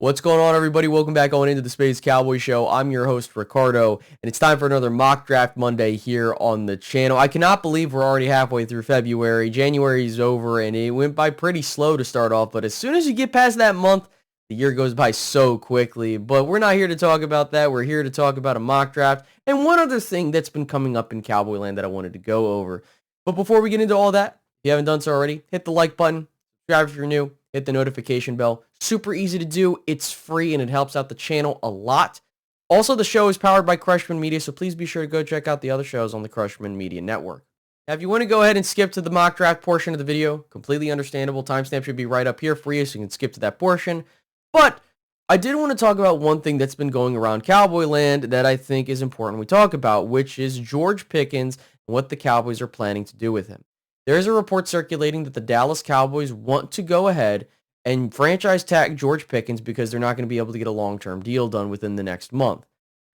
What's going on, everybody? Welcome back on into the Space Cowboy Show. I'm your host, Ricardo, and it's time for another Mock Draft Monday here on the channel. I cannot believe we're already halfway through February. January is over, and it went by pretty slow to start off, but as soon as you get past that month, the year goes by so quickly. But we're not here to talk about that. We're here to talk about a mock draft and one other thing that's been coming up in Cowboy Land that I wanted to go over. But before we get into all that, if you haven't done so already, hit the like button, subscribe if you're new, hit the notification bell. Super easy to do. It's free and it helps out the channel a lot. Also, the show is powered by Crushman Media, so please be sure to go check out the other shows on the Crushman Media Network. Now, if you want to go ahead and skip to the mock draft portion of the video, completely understandable. Timestamp should be right up here for you, so you can skip to that portion. But I did want to talk about one thing that's been going around Cowboy Land that I think is important we talk about, which is George Pickens and what the Cowboys are planning to do with him. There is a report circulating that the Dallas Cowboys want to go ahead and franchise tag George Pickens because they're not going to be able to get a long-term deal done within the next month.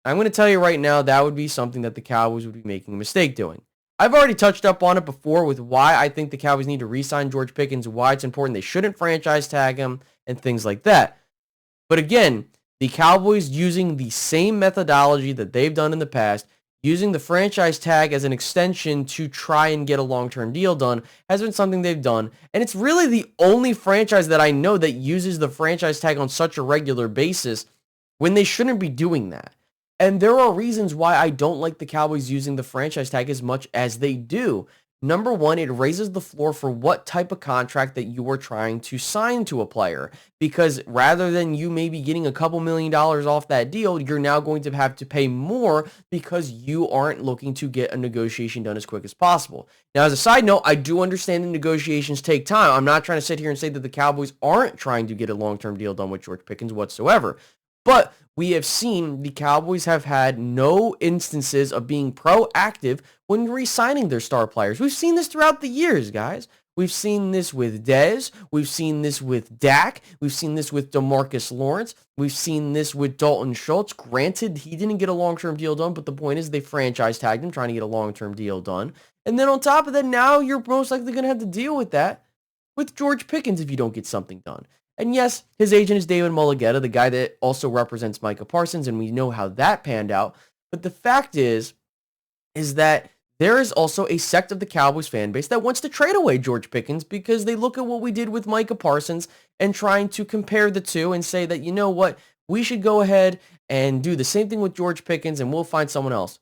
I'm going to tell you right now that would be something that the Cowboys would be making a mistake doing. I've already touched up on it before with why I think the Cowboys need to re-sign George Pickens, why it's important they shouldn't franchise tag him, and things like that. But again, the Cowboys using the same methodology that they've done in the past, using the franchise tag as an extension to try and get a long-term deal done has been something they've done. And it's really the only franchise that I know that uses the franchise tag on such a regular basis when they shouldn't be doing that. And there are reasons why I don't like the Cowboys using the franchise tag as much as they do. Number one, it raises the floor for what type of contract that you are trying to sign to a player. Because rather than you maybe getting a couple $1 million off that deal, you're now going to have to pay more because you aren't looking to get a negotiation done as quick as possible. Now, as a side note, I do understand the negotiations take time. I'm not trying to sit here and say that the Cowboys aren't trying to get a long-term deal done with George Pickens whatsoever. But we have seen the Cowboys have had no instances of being proactive when re-signing their star players. We've seen this throughout the years, guys. We've seen this with Dez. We've seen this with Dak. We've seen this with DeMarcus Lawrence. We've seen this with Dalton Schultz. Granted, he didn't get a long-term deal done, but the point is they franchise tagged him trying to get a long-term deal done. And then on top of that, now you're most likely going to have to deal with that with George Pickens if you don't get something done. And yes, his agent is David Mulligetta, the guy that also represents Micah Parsons, and we know how that panned out. But the fact is that there is also a sect of the Cowboys fan base that wants to trade away George Pickens because they look at what we did with Micah Parsons and trying to compare the two and say that, you know what, we should go ahead and do the same thing with George Pickens and we'll find someone else.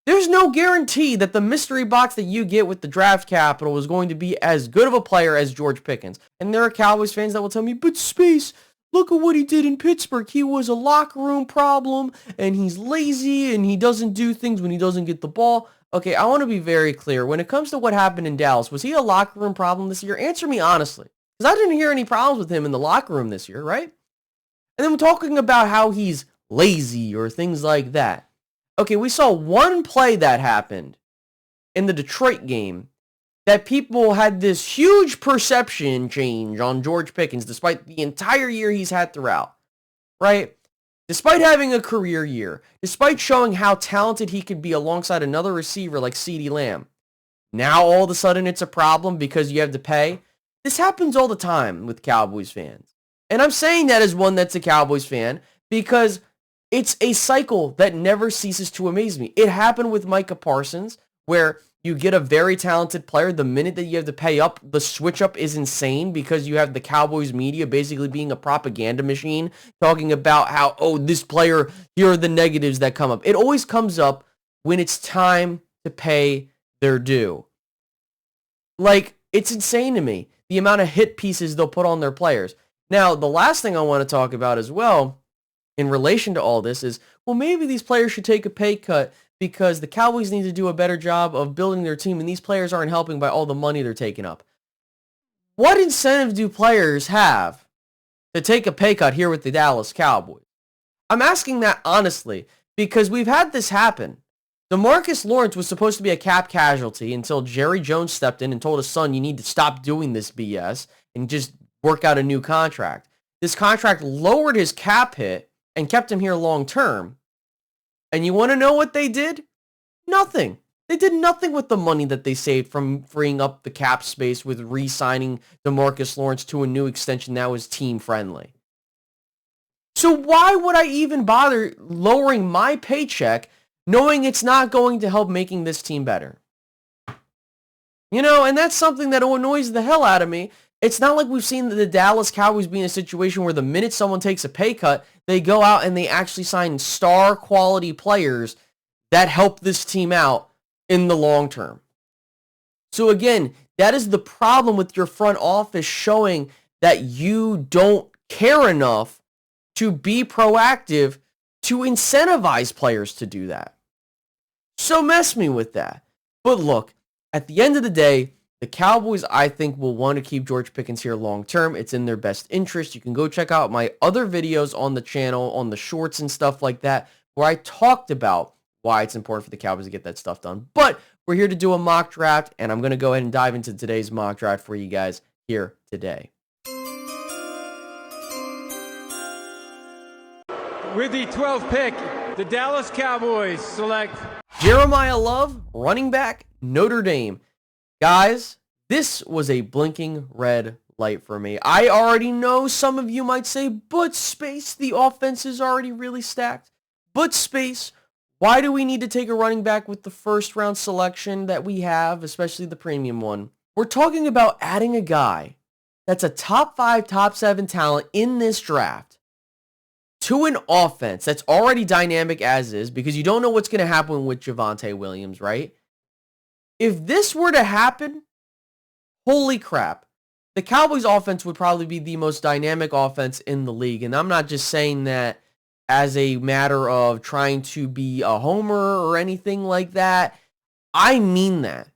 There's no guarantee that the mystery box that you get with the draft capital is going to be as good of a player as George Pickens. And there are Cowboys fans that will tell me, but Space, look at what he did in Pittsburgh. He was a locker room problem, and he's lazy, and he doesn't do things when he doesn't get the ball. Okay, I want to be very clear. When it comes to what happened in Dallas, was he a locker room problem this year? Answer me honestly. Because I didn't hear any problems with him in the locker room this year, right? And then we're talking about how he's lazy or things like that. Okay, we saw one play that happened in the Detroit game that people had this huge perception change on George Pickens despite the entire year he's had throughout, right? Despite having a career year, despite showing how talented he could be alongside another receiver like CeeDee Lamb. Now all of a sudden it's a problem because you have to pay. This happens all the time with Cowboys fans. And I'm saying that as one that's a Cowboys fan because it's a cycle that never ceases to amaze me. It happened with Micah Parsons, where you get a very talented player. The minute that you have to pay up, the switch up is insane because you have the Cowboys media basically being a propaganda machine, talking about how, oh, this player, here are the negatives that come up. It always comes up when it's time to pay their due. Like, it's insane to me, the amount of hit pieces they'll put on their players. Now, the last thing I want to talk about as well, in relation to all this is, well, maybe these players should take a pay cut because the Cowboys need to do a better job of building their team and these players aren't helping by all the money they're taking up. What incentive do players have to take a pay cut here with the Dallas Cowboys? I'm asking that honestly because we've had this happen. DeMarcus Lawrence was supposed to be a cap casualty until Jerry Jones stepped in and told his son, you need to stop doing this BS and just work out a new contract. This contract lowered his cap hit and kept him here long term. And you want to know what they did? Nothing. They did nothing with the money that they saved from freeing up the cap space with re-signing DeMarcus Lawrence to a new extension that was team friendly. So why would I even bother lowering my paycheck knowing it's not going to help making this team better? And that's something that annoys the hell out of me. It's not like we've seen the Dallas Cowboys be in a situation where the minute someone takes a pay cut, they go out and they actually sign star quality players that help this team out in the long term. So again, that is the problem with your front office, showing that you don't care enough to be proactive to incentivize players to do that. So mess me with that. But look, at the end of the day, the Cowboys, I think, will want to keep George Pickens here long term. It's in their best interest. You can go check out my other videos on the channel, on the shorts and stuff like that, where I talked about why it's important for the Cowboys to get that stuff done. But we're here to do a mock draft, and I'm going to go ahead and dive into today's mock draft for you guys here today. With the 12th pick, the Dallas Cowboys select Jeremiah Love, running back, Notre Dame. Guys, this was a blinking red light for me. I already know some of you might say, but Space, the offense is already really stacked. But Space, why do we need to take a running back with the first round selection that we have, especially the premium one? We're talking about adding a guy that's a top 5, top 7 talent in this draft to an offense that's already dynamic as is, because you don't know what's going to happen with Javonte Williams, right? If this were to happen, holy crap, the Cowboys offense would probably be the most dynamic offense in the league. And I'm not just saying that as a matter of trying to be a homer or anything like that. I mean that.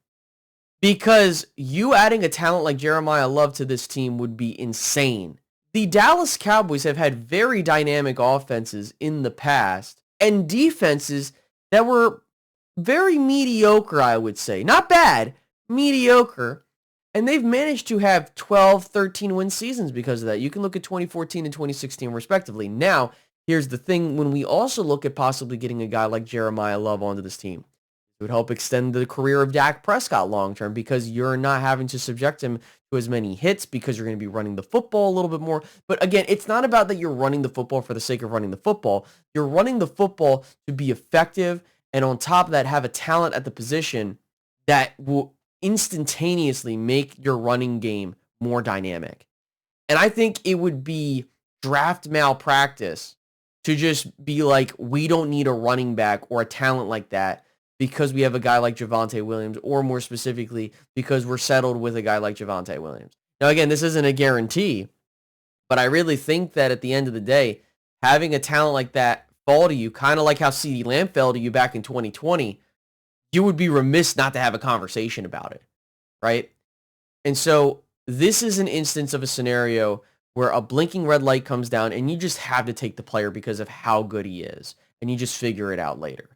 Because you adding a talent like Jeremiah Love to this team would be insane. The Dallas Cowboys have had very dynamic offenses in the past and defenses that were very mediocre, I would say. Not bad, mediocre. And they've managed to have 12, 13 win seasons because of that. You can look at 2014 and 2016 respectively. Now, here's the thing. When we also look at possibly getting a guy like Jeremiah Love onto this team, it would help extend the career of Dak Prescott long term, because you're not having to subject him to as many hits, because you're going to be running the football a little bit more. But again, it's not about that you're running the football for the sake of running the football. You're running the football to be effective, and on top of that, have a talent at the position that will instantaneously make your running game more dynamic. And I think it would be draft malpractice to just be like, we don't need a running back or a talent like that because we have a guy like Javonte Williams, or more specifically, because we're settled with a guy like Javonte Williams. Now, again, this isn't a guarantee, but I really think that at the end of the day, having a talent like that fall to you, kind of like how CeeDee Lamb fell to you back in 2020, you would be remiss not to have a conversation about it, right? And so this is an instance of a scenario where a blinking red light comes down and you just have to take the player because of how good he is, and you just figure it out later.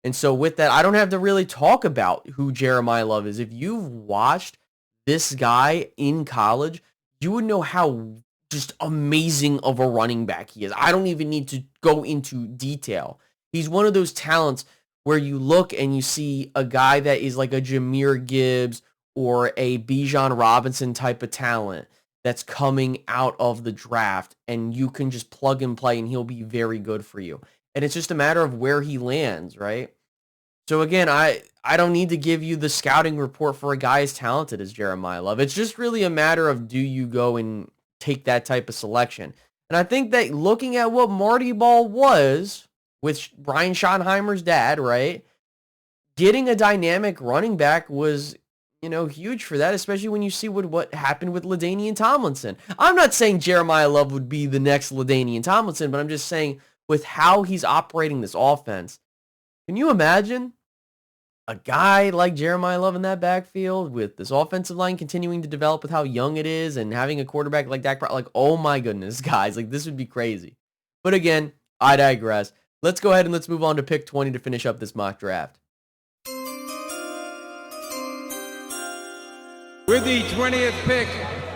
And so with that, I don't have to really talk about who Jeremiah Love is. If you've watched this guy in college, you would know how just amazing of a running back he is. I don't even need to go into detail. He's one of those talents where you look and you see a guy that is like a Jahmyr Gibbs or a Bijan Robinson type of talent that's coming out of the draft, and you can just plug and play and he'll be very good for you. And it's just a matter of where he lands, right? So again, I don't need to give you the scouting report for a guy as talented as Jeremiah Love. It's just really a matter of, do you go and take that type of selection? And I think that looking at what Marty Ball was with Brian Schottenheimer's dad, right? Getting a dynamic running back was, huge for that, especially when you see what happened with LaDainian Tomlinson. I'm not saying Jeremiah Love would be the next LaDainian Tomlinson, but I'm just saying with how he's operating this offense, can you imagine a guy like Jeremiah Love in that backfield with this offensive line continuing to develop with how young it is, and having a quarterback like Dak Prescott? Like, oh my goodness, guys, like this would be crazy. But again, I digress. Let's go ahead and let's move on to pick 20 to finish up this mock draft. with the 20th pick,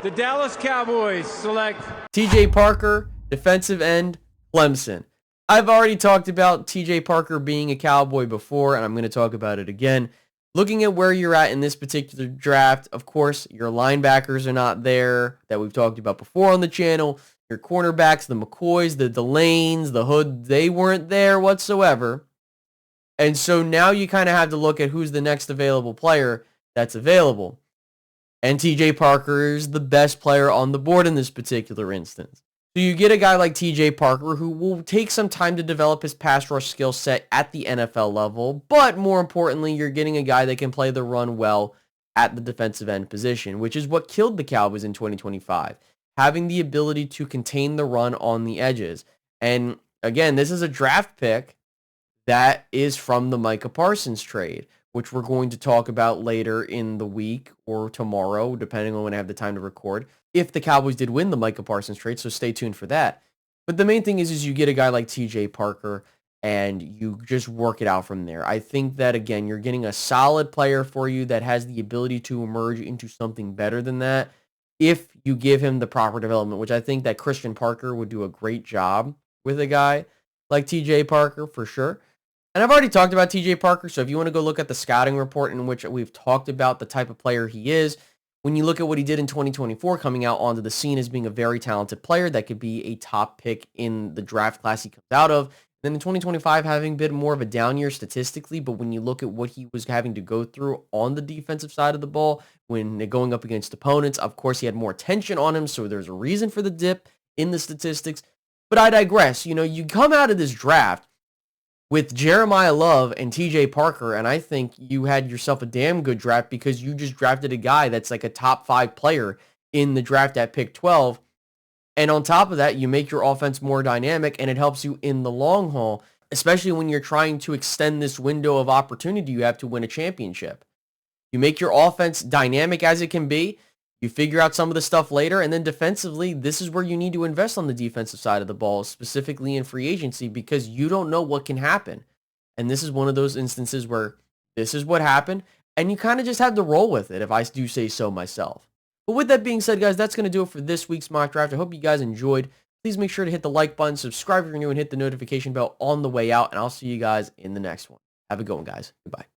the Dallas Cowboys select TJ Parker, defensive end, Clemson. I've already talked about TJ Parker being a Cowboy before, and I'm going to talk about it again. Looking at where you're at in this particular draft, of course, your linebackers are not there that we've talked about before on the channel. Your cornerbacks, the McCoys, the Delanes, the Hood, they weren't there whatsoever. And so now you kind of have to look at who's the next available player that's available. And TJ Parker is the best player on the board in this particular instance. So you get a guy like TJ Parker who will take some time to develop his pass rush skill set at the NFL level, but more importantly, you're getting a guy that can play the run well at the defensive end position, which is what killed the Cowboys in 2025, having the ability to contain the run on the edges. And again, this is a draft pick that is from the Micah Parsons trade, which we're going to talk about later in the week or tomorrow, depending on when I have the time to record, if the Cowboys did win the Micah Parsons trade, so stay tuned for that. But the main thing is you get a guy like TJ Parker and you just work it out from there. I think that, again, you're getting a solid player for you that has the ability to emerge into something better than that if you give him the proper development, which I think that Christian Parker would do a great job with a guy like TJ Parker for sure. And I've already talked about TJ Parker, so if you want to go look at the scouting report in which we've talked about the type of player he is, when you look at what he did in 2024, coming out onto the scene as being a very talented player that could be a top pick in the draft class he comes out of. Then in 2025, having been more of a down year statistically, but when you look at what he was having to go through on the defensive side of the ball, when going up against opponents, of course, he had more tension on him, so there's a reason for the dip in the statistics. But I digress. You come out of this draft with Jeremiah Love and TJ Parker, and I think you had yourself a damn good draft because you just drafted a guy that's like a top 5 player in the draft at pick 12. And on top of that, you make your offense more dynamic and it helps you in the long haul, especially when you're trying to extend this window of opportunity you have to win a championship. You make your offense dynamic as it can be. You figure out some of the stuff later, and then defensively, this is where you need to invest on the defensive side of the ball, specifically in free agency, because you don't know what can happen. And this is one of those instances where this is what happened, and you kind of just have to roll with it, if I do say so myself. But with that being said, guys, that's going to do it for this week's mock draft. I hope you guys enjoyed. Please make sure to hit the like button, subscribe if you're new, and hit the notification bell on the way out, and I'll see you guys in the next one. Have a good one, guys. Goodbye.